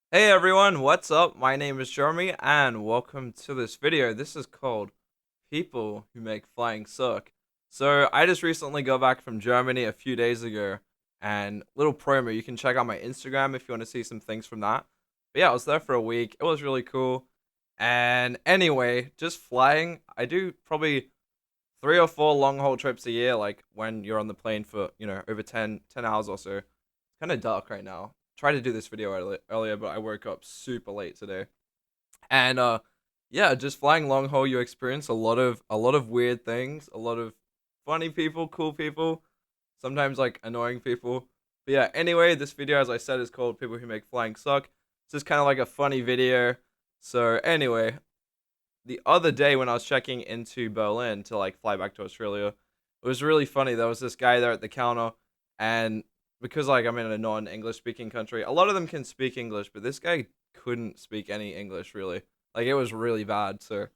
Hey everyone, what's up? My name is Jeremy and welcome to this video. This is called People Who Make Flying Suck. So I just recently got back from Germany a few days ago, and little promo, you can check out my Instagram if you want to see some things from that. But yeah, I was there for a week. It was really cool. And anyway, just flying, I do probably 3 or 4 long haul trips a year, like when you're on the plane for, over ten hours or so. It's kind of dark right now. Tried to do this video earlier, but I woke up super late today. And yeah, just flying long haul, you experience a lot of weird things, a lot of funny people, cool people, sometimes like annoying people. But yeah, anyway, this video, as I said, is called People Who Make Flying Suck. It's just kind of like a funny video. So anyway, the other day when I was checking into Berlin to like fly back to Australia, it was really funny. There was this guy there at the counter, and because like I'm in a non-English speaking country, a lot of them can speak English, but this guy couldn't speak any English really. Like it was really bad. So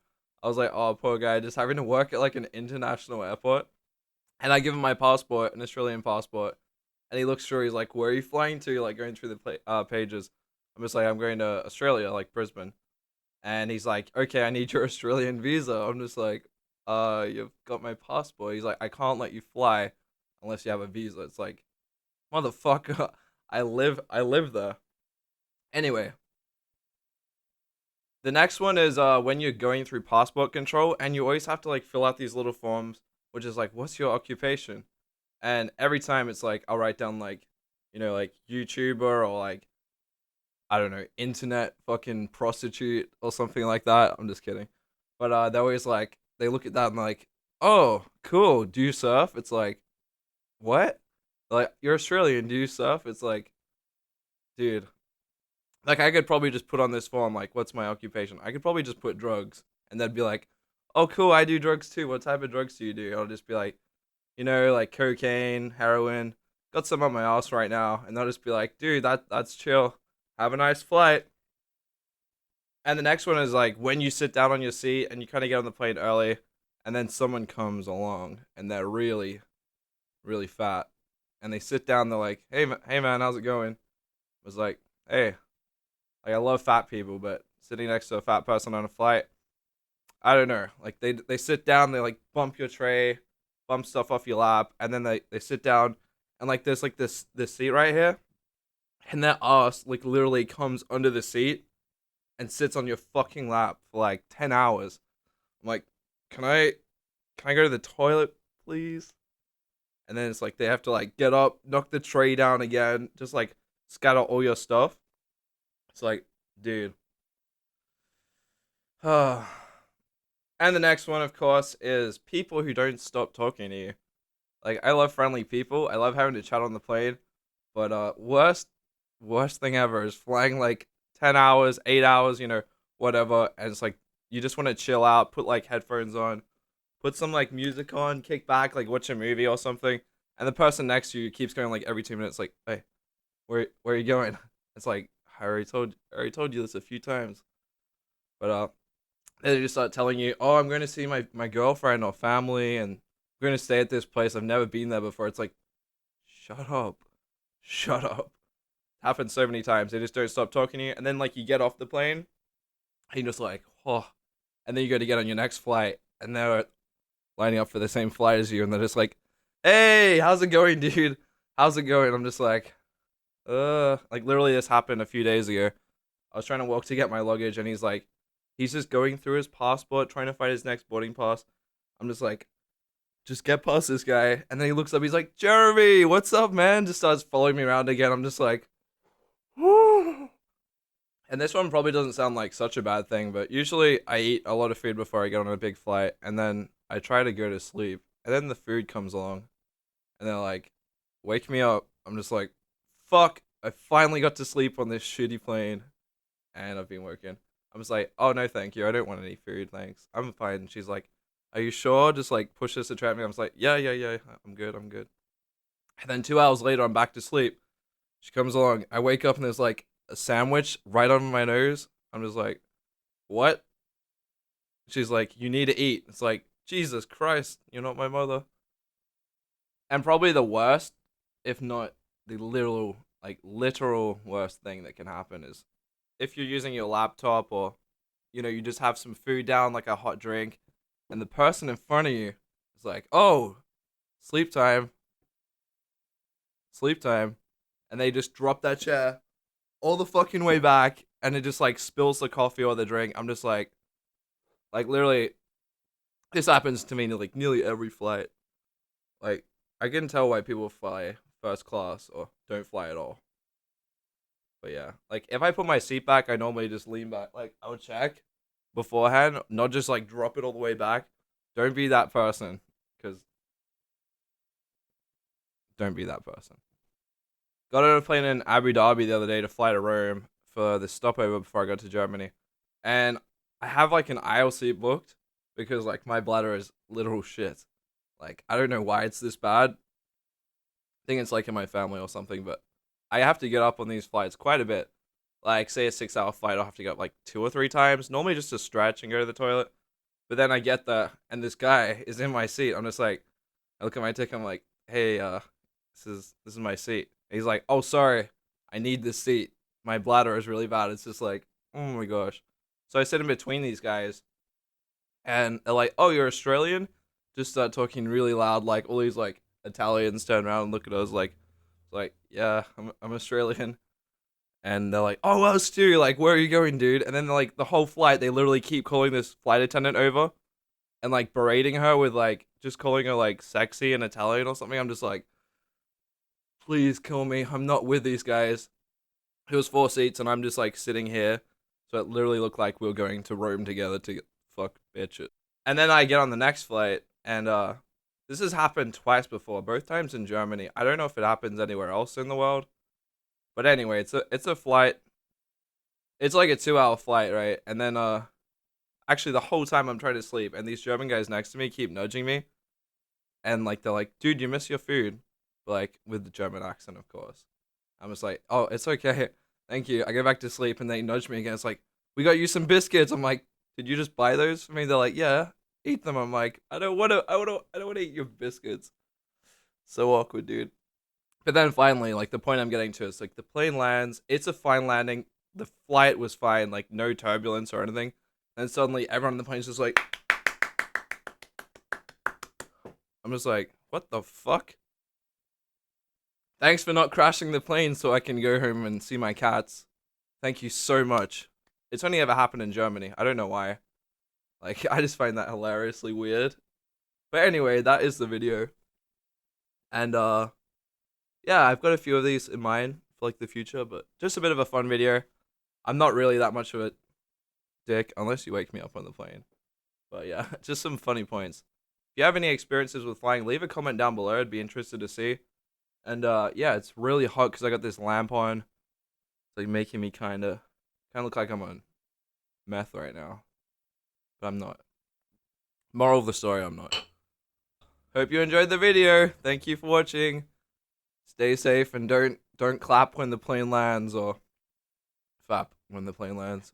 I was like, oh, poor guy, just having to work at like an international airport. And I give him my passport, an Australian passport, and he looks through. He's like, "Where are you flying to?" Like going through the pages. I'm just like, "I'm going to Australia, like Brisbane." And he's like, okay, I need your Australian visa. I'm just like, you've got my passport. He's like, I can't let you fly unless you have a visa. It's like, motherfucker, I live there. Anyway, the next one is when you're going through passport control and you always have to like fill out these little forms, which is like, what's your occupation? And every time it's like I'll write down like, like YouTuber or like I don't know, internet fucking prostitute or something like that. I'm just kidding. But they always like they look at that and like, oh, cool. Do you surf? It's like, what? Like you're Australian. Do you surf? It's like, dude. Like I could probably just put on this form like, what's my occupation? I could probably just put drugs, and they'd be like, oh, cool. I do drugs too. What type of drugs do you do? I'll just be like, like cocaine, heroin. Got some on my ass right now, and they'll just be like, dude, that's chill. Have a nice flight. And the next one is like when you sit down on your seat and you kind of get on the plane early, and then someone comes along and they're really, really fat, and they sit down. They're like, "Hey, hey man, how's it going?" I was like, "Hey, like I love fat people, but sitting next to a fat person on a flight, I don't know. Like they sit down, they like bump your tray, bump stuff off your lap, and then they sit down, and like there's like this seat right here, and their ass like literally comes under the seat and sits on your fucking lap for like 10 hours. I'm like, can I go to the toilet, please? And then it's like they have to like get up, knock the tray down again, just like scatter all your stuff. It's like, dude. and the next one, of course, is people who don't stop talking to you. Like I love friendly people. I love having to chat on the plane. But worst thing ever is flying like 10 hours, 8 hours, whatever, and it's like you just want to chill out, put like headphones on, put some like music on, kick back, like watch a movie or something, and the person next to you keeps going like every 2 minutes, like, "Hey, where are you going?" It's like I already told you this a few times, but they just start telling you, "Oh, I'm going to see my girlfriend or family, and we're going to stay at this place. I've never been there before." It's like, shut up, shut up. Happens so many times. They just don't stop talking to you, and then like you get off the plane, and you're just like, oh, and then you go to get on your next flight, and they're lining up for the same flight as you, and they're just like, "Hey, how's it going, dude? How's it going?" I'm just like literally this happened a few days ago. I was trying to walk to get my luggage, and he's just going through his passport, trying to find his next boarding pass. I'm just like, just get past this guy, and then he looks up, he's like, "Jeremy, what's up, man?" Just starts following me around again. I'm just like, and this one probably doesn't sound like such a bad thing, but usually I eat a lot of food before I get on a big flight, and then I try to go to sleep, and then the food comes along, and they're like, wake me up. I'm just like, fuck, I finally got to sleep on this shitty plane, and I've been working. I'm just like, oh no, thank you. I don't want any food, thanks. I'm fine. And she's like, are you sure? Just like push this to trap me. I was like, yeah, yeah, yeah. I'm good. I'm good. And then 2 hours later, I'm back to sleep. She comes along. I wake up and there's like a sandwich right on my nose. I'm just like, what? She's like, you need to eat. It's like, Jesus Christ, you're not my mother. And probably the worst, if not the literal, like literal worst thing that can happen is if you're using your laptop or you just have some food down like a hot drink, and the person in front of you is like, "Oh, sleep time, sleep time," and they just drop that chair all the fucking way back, and it just like spills the coffee or the drink. I'm just like literally, this happens to me like nearly every flight. Like I can tell why people fly first class or don't fly at all. But yeah, like if I put my seat back, I normally just lean back. Like I would check beforehand, not just like drop it all the way back. Don't be that person, because don't be that person. Got on a plane in Abu Dhabi the other day to fly to Rome for the stopover before I got to Germany, and I have like an aisle seat booked because like my bladder is literal shit. Like I don't know why it's this bad. I think it's like in my family or something, but I have to get up on these flights quite a bit. Like say a 6 hour flight, I'll have to get up like 2 or 3 times. Normally just to stretch and go to the toilet. But then I get there and this guy is in my seat. I'm just like, I look at my ticket. I'm like, hey, this is my seat. And he's like, oh, sorry, I need this seat. My bladder is really bad. It's just like, oh my gosh. So I sit in between these guys, and they're like, oh, you're Australian? Just start talking really loud. Like all these like Italians turn around and look at us like, yeah, I'm Australian. And they're like, oh, well, Stu, like, where are you going, dude? And then like the whole flight, they literally keep calling this flight attendant over and like berating her with like just calling her like sexy in Italian or something. I'm just like, please kill me. I'm not with these guys. It was 4 seats, and I'm just like sitting here. So it literally looked like we were going to Rome together to get fuck bitches. And then I get on the next flight, and this has happened twice before, both times in Germany. I don't know if it happens anywhere else in the world, but anyway, it's a flight. It's like a 2 hour flight, right? And then actually the whole time I'm trying to sleep, and these German guys next to me keep nudging me, and like they're like, "Dude, you miss your food," like with the German accent, of course. I'm just like, "Oh, it's okay, thank you." I go back to sleep, and they nudge me again. It's like, "We got you some biscuits." I'm like, "Did you just buy those for me?" They're like, "Yeah, eat them." I'm like, "I don't want to. I don't want to eat your biscuits." So awkward, dude. But then finally, like the point I'm getting to is like the plane lands. It's a fine landing. The flight was fine, like no turbulence or anything. And suddenly, everyone on the plane is just like, I'm just like, what the fuck? Thanks for not crashing the plane so I can go home and see my cats. Thank you so much. It's only ever happened in Germany. I don't know why. Like, I just find that hilariously weird. But anyway, that is the video. And yeah, I've got a few of these in mind for like the future, but just a bit of a fun video. I'm not really that much of a dick unless you wake me up on the plane. But yeah, just some funny points. If you have any experiences with flying, leave a comment down below. I'd be interested to see. And yeah, it's really hot because I got this lamp on. It's like making me kind of look like I'm on meth right now, but I'm not. Moral of the story, I'm not. Hope you enjoyed the video. Thank you for watching. Stay safe and don't clap when the plane lands or fap when the plane lands.